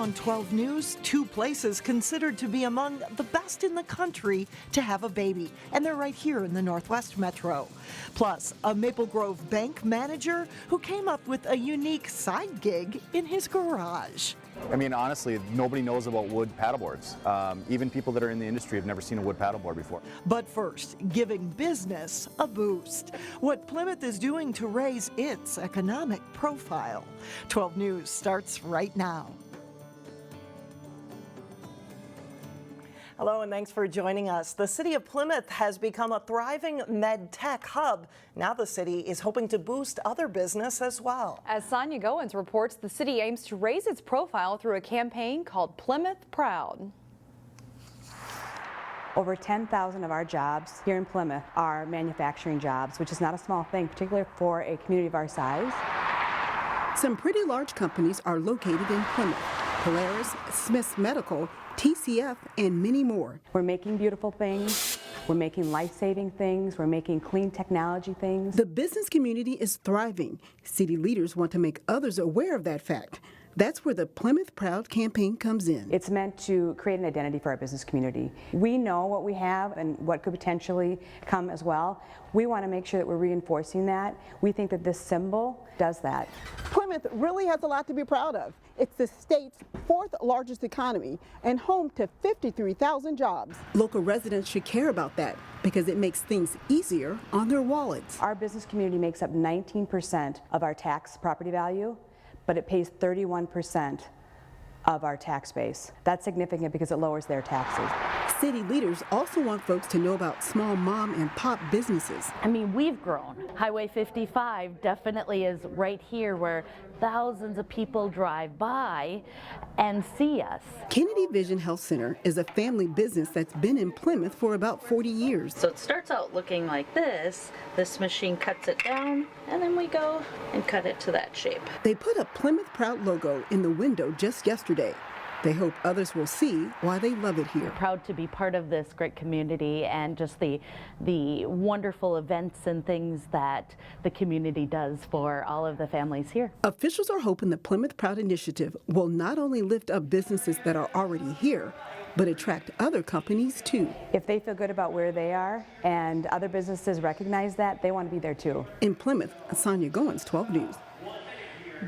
on 12 News, two places considered to be among the best in the country to have a baby, and they're right here in the Northwest Metro. Plus, a Maple Grove bank manager who came up with a unique side gig in his garage. I mean, honestly, nobody knows about wood paddleboards. Even people that are in the industry have never seen a wood paddleboard before. But first, giving business a boost. What Plymouth is doing to raise its economic profile. 12 News starts right now. Hello and thanks for joining us. The city of Plymouth has become a thriving med tech hub. Now the city is hoping to boost other business as well. As Sonia Goins reports, the city aims to raise its profile through a campaign called Plymouth Proud. Over 10,000 of our jobs here in Plymouth are manufacturing jobs, which is not a small thing, particularly for a community of our size. Some pretty large companies are located in Plymouth. Polaris, Smith's Medical, TCF, and many more. We're making beautiful things. We're making life-saving things. We're making clean technology things. The business community is thriving. City leaders want to make others aware of that fact. That's where the Plymouth Proud campaign comes in. It's meant to create an identity for our business community. We know what we have and what could potentially come as well. We want to make sure that we're reinforcing that. We think that this symbol does that. Plymouth really has a lot to be proud of. It's the state's fourth largest economy and home to 53,000 jobs. Local residents should care about that because it makes things easier on their wallets. Our business community makes up 19% of our tax property value, but it pays 31% of our tax base. That's significant because it lowers their taxes. City leaders also want folks to know about small mom and pop businesses. I mean, we've grown. Highway 55 definitely is right here where thousands of people drive by and see us. Kennedy Vision Health Center is a family business that's been in Plymouth for about 40 years. So it starts out looking like this. This machine cuts it down, and then we go and cut it to that shape. They put a Plymouth Proud logo in the window just yesterday. They hope others will see why they love it here. Proud to be part of this great community and just the wonderful events and things that the community does for all of the families here. Officials are hoping the Plymouth Proud initiative will not only lift up businesses that are already here, but attract other companies too. If they feel good about where they are and other businesses recognize that, they want to be there too. In Plymouth, Sonia Goins, 12 News.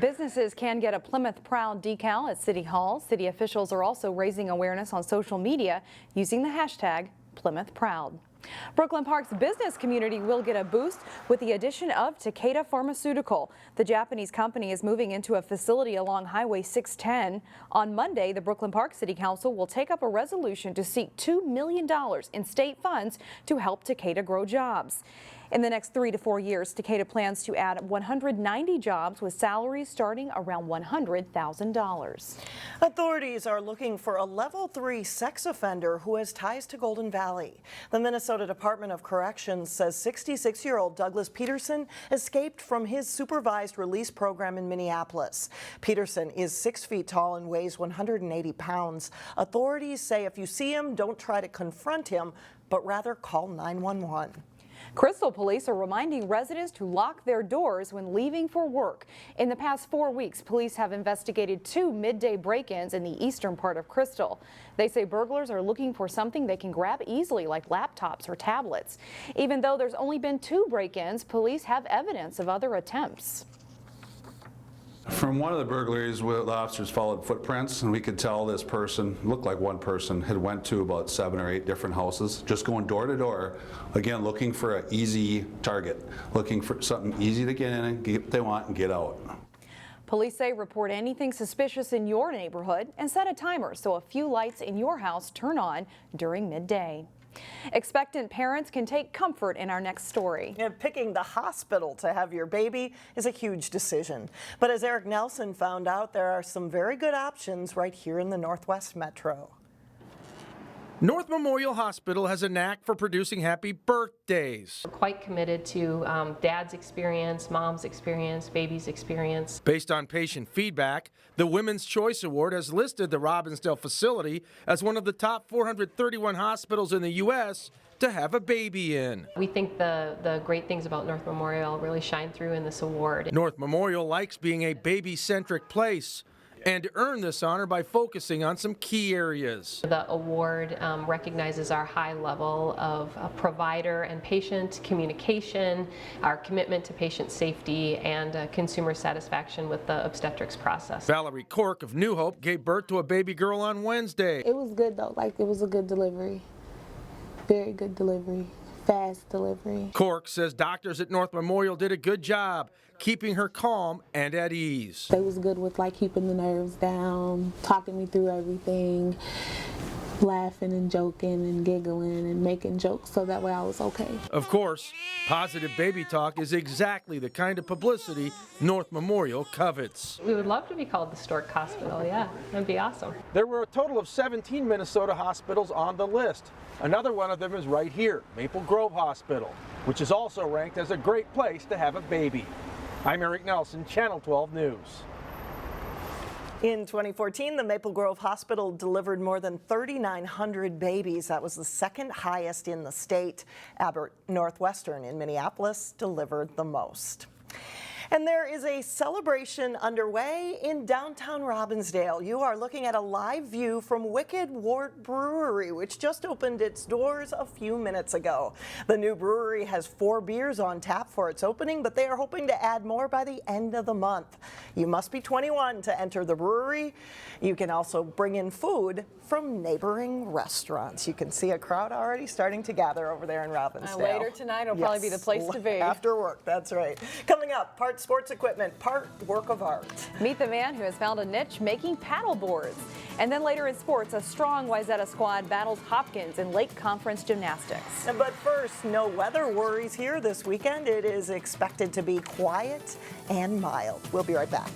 Businesses can get a Plymouth Proud decal at City Hall. City officials are also raising awareness on social media using the hashtag Plymouth Proud. Brooklyn Park's business community will get a boost with the addition of Takeda Pharmaceutical. The Japanese company is moving into a facility along Highway 610. On Monday, the Brooklyn Park City Council will take up a resolution to seek $2 million in state funds to help Takeda grow jobs. In the next 3 to 4 years, Takeda plans to add 190 jobs with salaries starting around $100,000. Authorities are looking for a level 3 sex offender who has ties to Golden Valley. The Minnesota Department of Corrections says 66-year-old Douglas Peterson escaped from his supervised release program in Minneapolis. Peterson is 6 feet tall and weighs 180 pounds. Authorities say if you see him, don't try to confront him, but rather call 911. Crystal police are reminding residents to lock their doors when leaving for work. In the past 4 weeks, police have investigated 2 midday break-ins in the eastern part of Crystal. They say burglars are looking for something they can grab easily, like laptops or tablets. Even though there's only been 2 break-ins, police have evidence of other attempts. From one of the burglaries, the officers followed footprints, and we could tell this person, looked like one person, had went to about 7 or 8 different houses, just going door to door, again, looking for an easy target, looking for something easy to get in and get what they want and get out. Police say report anything suspicious in your neighborhood and set a timer so a few lights in your house turn on during midday. Expectant parents can take comfort in our next story. And picking the hospital to have your baby is a huge decision. But as Eric Nelson found out, there are some very good options right here in the Northwest Metro. North Memorial Hospital has a knack for producing happy birthdays. We're quite committed to dad's experience, mom's experience, baby's experience. Based on patient feedback, the Women's Choice Award has listed the Robbinsdale facility as one of the top 431 hospitals in the U.S. to have a baby in. We think the great things about North Memorial really shine through in this award. North Memorial likes being a baby-centric place. and to earn this honor by focusing on some key areas. The award recognizes our high level of provider and patient communication, our commitment to patient safety, and consumer satisfaction with the obstetrics process. Valerie Cork of New Hope gave birth to a baby girl on Wednesday. It was good though, like it was a good delivery, very good delivery, fast delivery. Cork says doctors at North Memorial did a good job keeping her calm and at ease. They was good with like keeping the nerves down, talking me through everything, laughing and joking and giggling and making jokes so that way I was okay. Of course, positive baby talk is exactly the kind of publicity North Memorial covets. We would love to be called the Stork Hospital, yeah, that'd be awesome. There were a total of 17 Minnesota hospitals on the list. Another one of them is right here, Maple Grove Hospital, which is also ranked as a great place to have a baby. I'm Eric Nelson, Channel 12 News. In 2014, the Maple Grove Hospital delivered more than 3,900 babies. That was the second highest in the state. Abbott Northwestern in Minneapolis delivered the most. And there is a celebration underway in downtown Robbinsdale. You are looking at a live view from Wicked Wort Brewery, which just opened its doors a few minutes ago. The new brewery has 4 beers on tap for its opening, but they are hoping to add more by the end of the month. You must be 21 to enter the brewery. You can also bring in food from neighboring restaurants. You can see a crowd already starting to gather over there in Robbinsdale. Later tonight will probably be the place to be. After work, that's right. Coming up, part sports equipment, part work of art. Meet the man who has found a niche making paddleboards. And then later in sports, a strong Wayzata squad battles Hopkins in Lake Conference Gymnastics. But first, no weather worries here this weekend. It is expected to be quiet and mild. We'll be right back.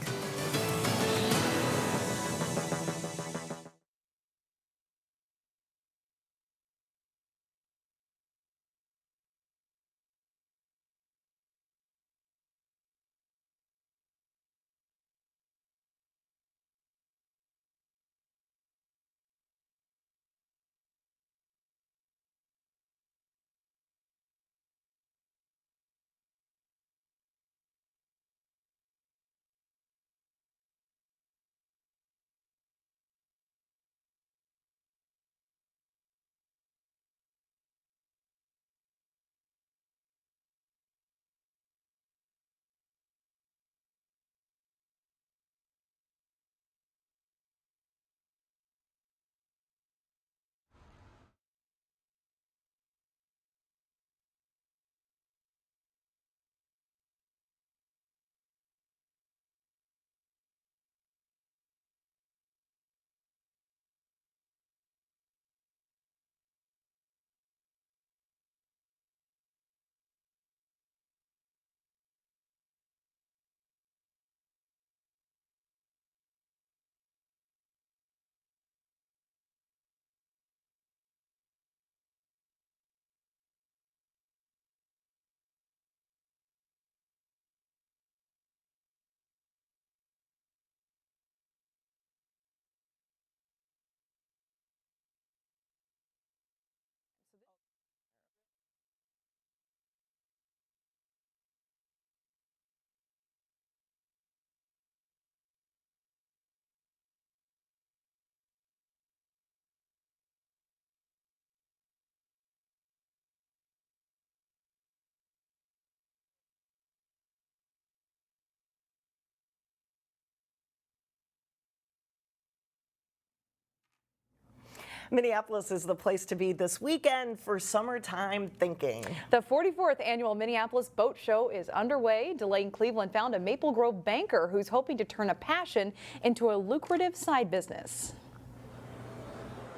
Minneapolis is the place to be this weekend for summertime thinking. The 44th annual Minneapolis Boat Show is underway. Delane Cleveland found a Maple Grove banker who's hoping to turn a passion into a lucrative side business.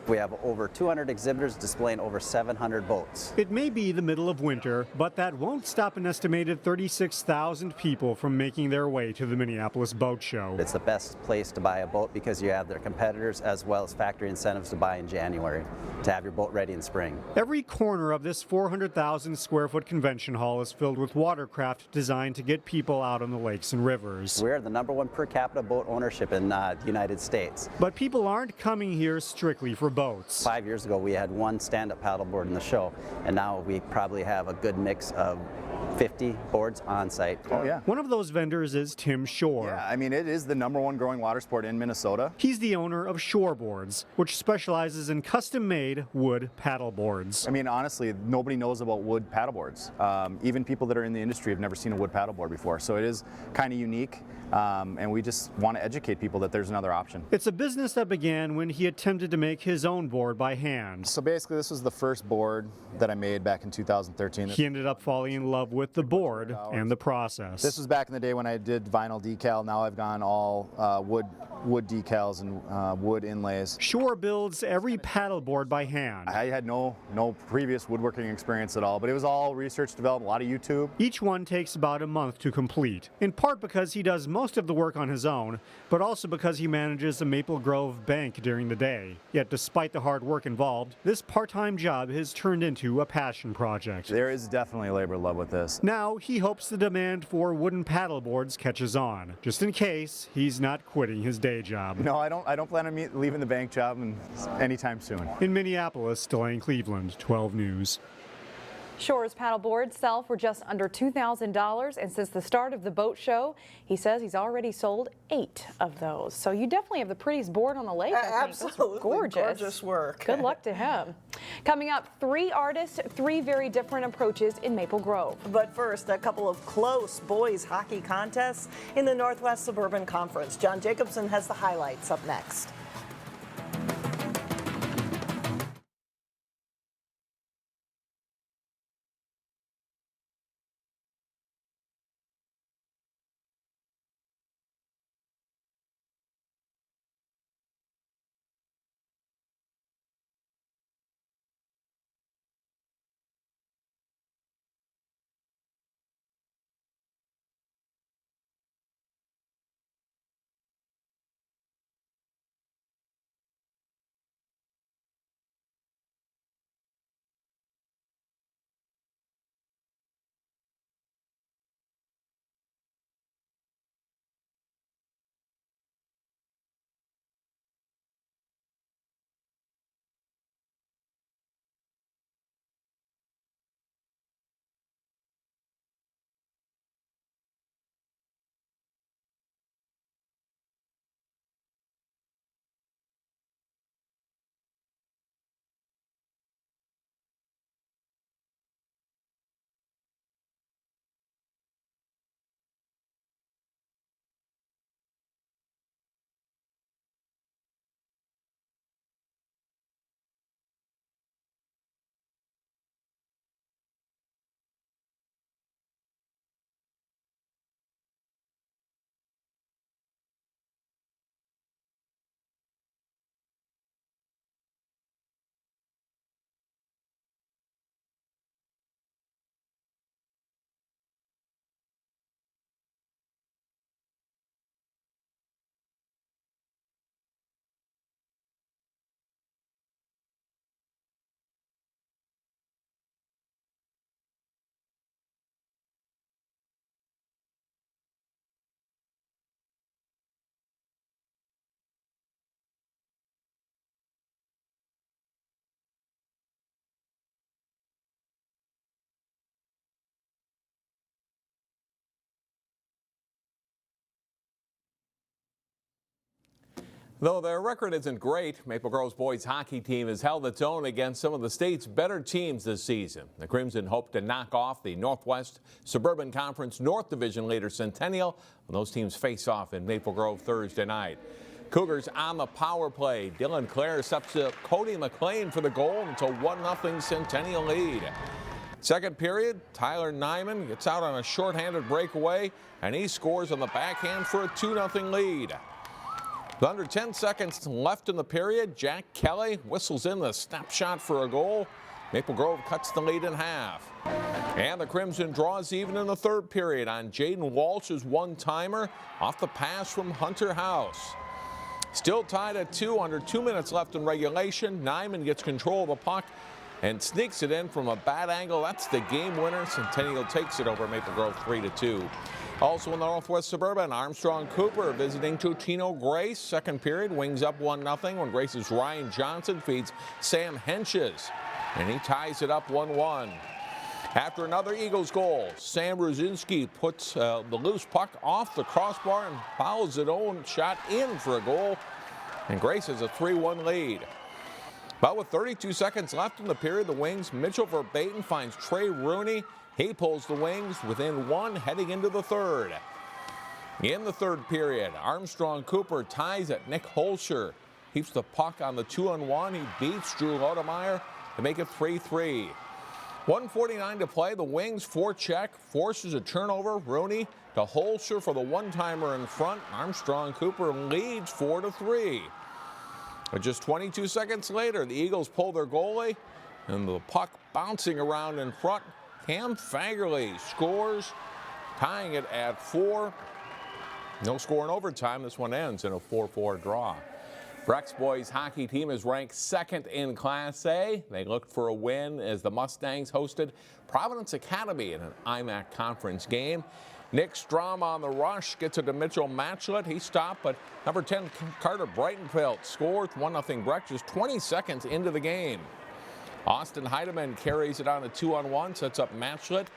We have over 200 exhibitors displaying over 700 boats. It may be the middle of winter, but that won't stop an estimated 36,000 people from making their way to the Minneapolis Boat Show. It's the best place to buy a boat because you have their competitors as well as factory incentives to buy in January to have your boat ready in spring. Every corner of this 400,000 square foot convention hall is filled with watercraft designed to get people out on the lakes and rivers. We're the #1 per capita boat ownership in the United States. But people aren't coming here strictly for boats. 5 years ago we had one stand-up paddleboard in the show, and now we probably have a good mix of 50 boards on site. Oh yeah. One of those vendors is Tim Shore. Yeah, I mean, it is the #1 growing water sport in Minnesota. He's the owner of Shore Boards, which specializes in custom-made wood paddleboards. I mean, honestly, nobody knows about wood paddleboards. Even people that are in the industry have never seen a wood paddleboard before, so it is kind of unique, and we just want to educate people that there's another option. It's a business that began when he attempted to make his own board by hand. So basically, this was the first board that I made back in 2013. He ended up falling in love with the board and the process. This was back in the day when I did vinyl decal. Now I've gone all wood decals and wood inlays. Shore builds every paddleboard by hand. I had no previous woodworking experience at all, but it was all research development, a lot of YouTube. Each one takes about a month to complete, in part because he does most of the work on his own, but also because he manages a Maple Grove bank during the day. Yet despite the hard work involved, this part-time job has turned into a passion project. There is definitely a labor of love with this. Now he hopes the demand for wooden paddleboards catches on, just in case he's not quitting his day job. No, I don't plan on leaving the bank job anytime soon. In Minneapolis, Delane Cleveland, 12 News. Shore's paddleboards sell for just under $2,000, and since the start of the boat show, he says he's already sold 8 of those. So you definitely have the prettiest board on the lake. Absolutely, gorgeous work. Good luck to him. Coming up, 3 artists, 3 very different approaches in Maple Grove. But first, a couple of close boys hockey contests in the Northwest Suburban Conference. John Jacobson has the highlights up next. Though their record isn't great, Maple Grove's boys hockey team has held its own against some of the state's better teams this season. The Crimson hope to knock off the Northwest Suburban Conference North Division leader Centennial when those teams face off in Maple Grove Thursday night. Cougars on the power play. Dylan Clare steps to Cody McLean for the goal until 1-0 Centennial lead. Second period, Tyler Nyman gets out on a shorthanded breakaway, and he scores on the backhand for a 2-0 lead. With under 10 seconds left in the period, Jack Kelly whistles in the snapshot for a goal. Maple Grove cuts the lead in half. And the Crimson draws even in the third period on Jaden Walsh's one-timer off the pass from Hunter House. Still tied at 2, under 2 minutes left in regulation. Nyman gets control of the puck and sneaks it in from a bad angle. That's the game winner. Centennial takes it over Maple Grove 3-2. Also in the Northwest Suburban, Armstrong-Cooper visiting Totino-Grace. Second period, wings up 1-0 when Grace's Ryan Johnson feeds Sam Henches, and he ties it up 1-1. After another Eagles goal, Sam Brzezinski puts the loose puck off the crossbar and fouls his own shot in for a goal. And Grace has a 3-1 lead. But with 32 seconds left in the period, the Wings' Mitchell Verbatim finds Trey Rooney. He pulls the Wings within one heading into the third. In the third period, Armstrong-Cooper ties at Nick Holscher. Keeps the puck on the 2-on-1. He beats Drew Lodemeyer to make it 3-3. 1:49 to play. The Wings forecheck, forces a turnover. Rooney to Holscher for the one-timer in front. Armstrong-Cooper leads 4-3. But just 22 seconds later, the Eagles pull their goalie, and the puck bouncing around in front. Cam Fagerly scores, tying it at 4. No score in overtime. This one ends in a 4-4 draw. Breck's boys hockey team is ranked second in Class A. They looked for a win as the Mustangs hosted Providence Academy in an IMAC conference game. Nick Strom on the rush gets it to Mitchell Matchlet. He stopped, but number 10 Carter Breitenfeld scores 1-0 Breck just 20 seconds into the game. Austin Heidemann carries it on a 2-on-1, sets up Matchlet,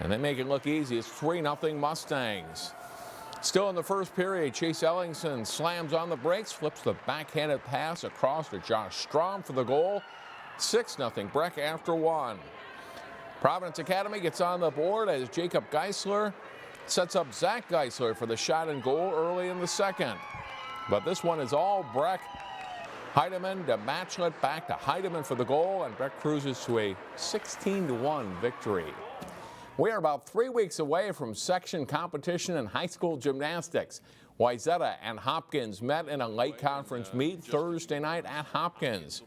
and they make it look easy. It's 3-0 Mustangs. Still in the first period, Chase Ellingson slams on the brakes, flips the backhanded pass across to Josh Strom for the goal. 6-0 Breck after 1. Providence Academy gets on the board as Jacob Geisler sets up Zach Geisler for the shot and goal early in the second. But this one is all Breck. Heidemann to Matchlet, back to Heidemann for the goal, and Breck cruises to a 16-1 victory. We are about 3 weeks away from section competition in high school gymnastics. Wayzata and Hopkins met in a late conference meet Thursday night at Hopkins.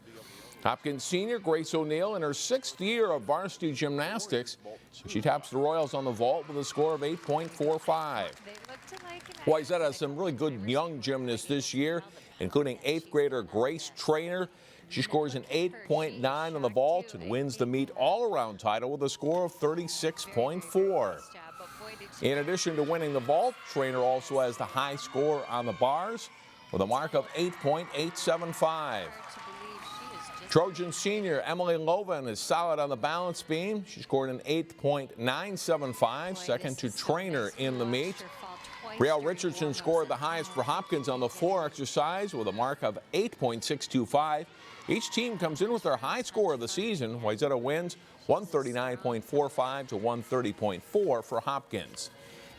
Hopkins senior Grace O'Neill in her 6th year of varsity gymnastics. She tops the Royals on the vault with a score of 8.45. Wayzata has some really good young gymnasts this year, including 8th grader Grace Trainer. She scores an 8.9 on the vault and wins the meet all-around title with a score of 36.4. In addition to winning the vault, Trainer also has the high score on the bars with a mark of 8.875. Trojan senior Emily Loven is solid on the balance beam. She scored an 8.975, second to Trainer in the meet. Riel Richardson scored the highest for Hopkins on the floor exercise with a mark of 8.625. Each team comes in with their high score of the season. Wayzata wins 139.45 to 130.4 for Hopkins.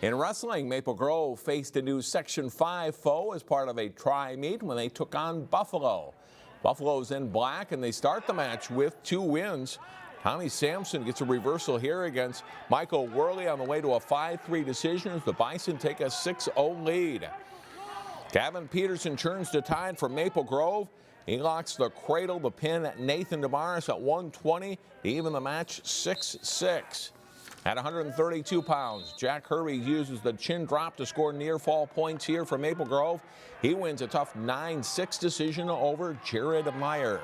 In wrestling, Maple Grove faced a new Section 5 foe as part of a tri-meet when they took on Buffalo. Buffalo's in black, and they start the match with 2 wins. Tommy Sampson gets a reversal here against Michael Worley on the way to a 5-3 decision as the Bison take a 6-0 lead. Gavin Peterson turns to tide for Maple Grove. He locks the cradle, the pin at Nathan DeMaris at 120 to even the match 6-6. At 132 pounds, Jack Hervey uses the chin drop to score near fall points here for Maple Grove. He wins a tough 9-6 decision over Jared Meyer.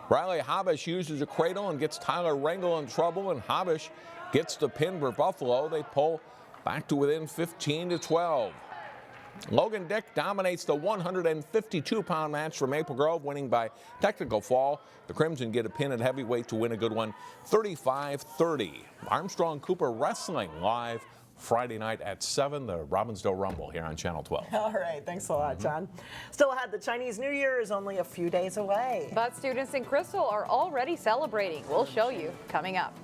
Riley Habish uses a cradle and gets Tyler Rengel in trouble, and Habish gets the pin for Buffalo. They pull back to within 15-12. Logan Dick dominates the 152-pound match for Maple Grove, winning by technical fall. The Crimson get a pin at heavyweight to win a good one, 35-30. Armstrong-Cooper Wrestling live Friday night at 7, the Robbinsdale Rumble here on Channel 12. All right, thanks a lot, John. Still ahead, the Chinese New Year is only a few days away. But students in Crystal are already celebrating. We'll show you coming up.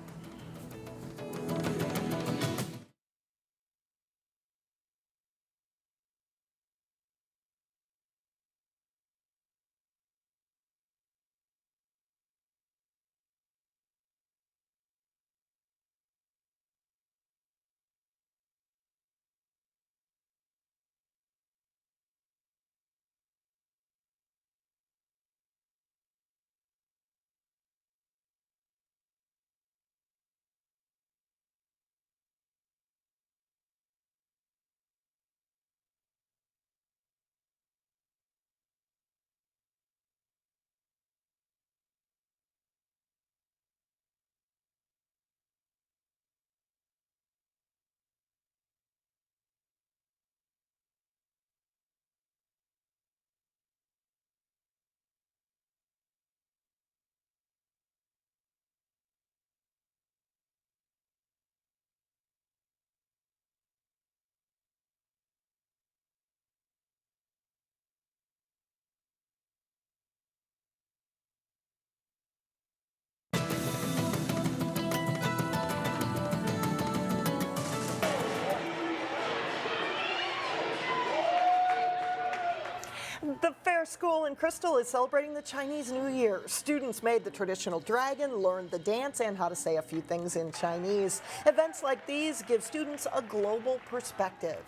Our school in Crystal is celebrating the Chinese New Year. Students made the traditional dragon, learned the dance, and how to say a few things in Chinese. Events like these give students a global perspective.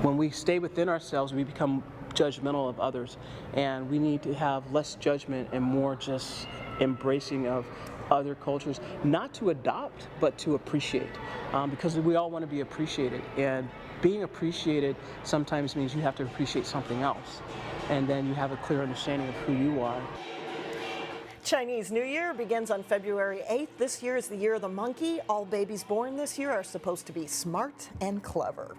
When we stay within ourselves, we become judgmental of others, and we need to have less judgment and more just embracing of other cultures, not to adopt, but to appreciate, because we all want to be appreciated, and being appreciated sometimes means you have to appreciate something else, and then you have a clear understanding of who you are. Chinese New Year begins on February 8th. This year is the year of the monkey. All babies born this year are supposed to be smart and clever.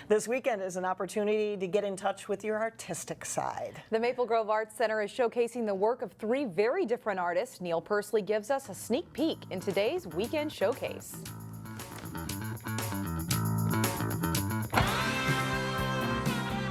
This weekend is an opportunity to get in touch with your artistic side. The Maple Grove Arts Center is showcasing the work of 3 very different artists. Neil Persley gives us a sneak peek in today's weekend showcase.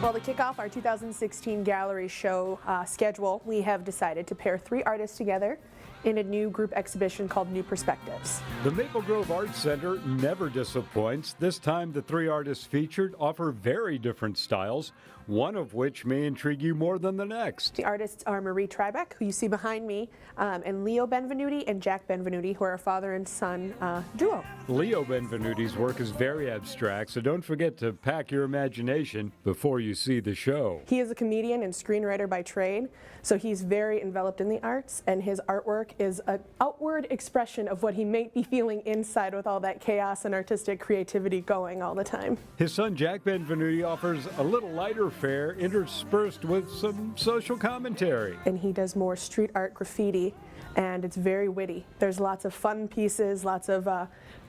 Well, to kick off our 2016 gallery show schedule, we have decided to pair 3 artists together in a new group exhibition called New Perspectives. The Maple Grove Arts Center never disappoints. This time, the 3 artists featured offer very different styles, one of which may intrigue you more than the next. The artists are Marie Tribeck, who you see behind me, and Leo Benvenuti and Jack Benvenuti, who are a father and son duo. Leo Benvenuti's work is very abstract, so don't forget to pack your imagination before you see the show. He is a comedian and screenwriter by trade, so he's very enveloped in the arts, and his artwork is an outward expression of what he may be feeling inside with all that chaos and artistic creativity going all the time. His son Jack Benvenuti offers a little lighter fare interspersed with some social commentary. And he does more street art graffiti, and it's very witty. There's lots of fun pieces, lots of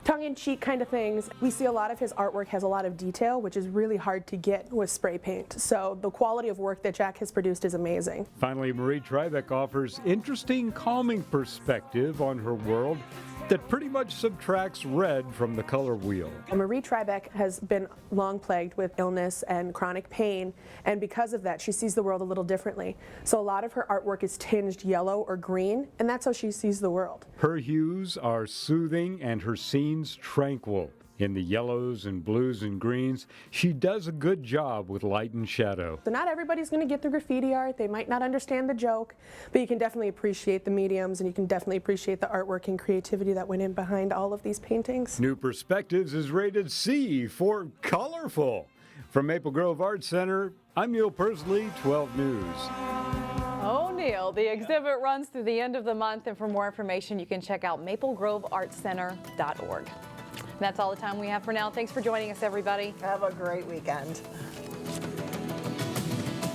tongue-in-cheek kind of things. We see a lot of his artwork has a lot of detail, which is really hard to get with spray paint. So the quality of work that Jack has produced is amazing. Finally, Marie Tribeck offers interesting, calming perspective on her world that pretty much subtracts red from the color wheel. Marie Tribeck has been long plagued with illness and chronic pain, and because of that, she sees the world a little differently. So a lot of her artwork is tinged yellow or green, and that's how she sees the world. Her hues are soothing and her scenes tranquil. In the yellows and blues and greens, she does a good job with light and shadow. So not everybody's going to get the graffiti art. They might not understand the joke, but you can definitely appreciate the mediums, and you can definitely appreciate the artwork and creativity that went in behind all of these paintings. New Perspectives is rated C for colorful. From Maple Grove Arts Center, I'm Neil Persley, 12 News. Oh, Neil, the exhibit runs through the end of the month, and for more information, you can check out maplegroveartscenter.org. That's all the time we have for now. Thanks for joining us, everybody. Have a great weekend.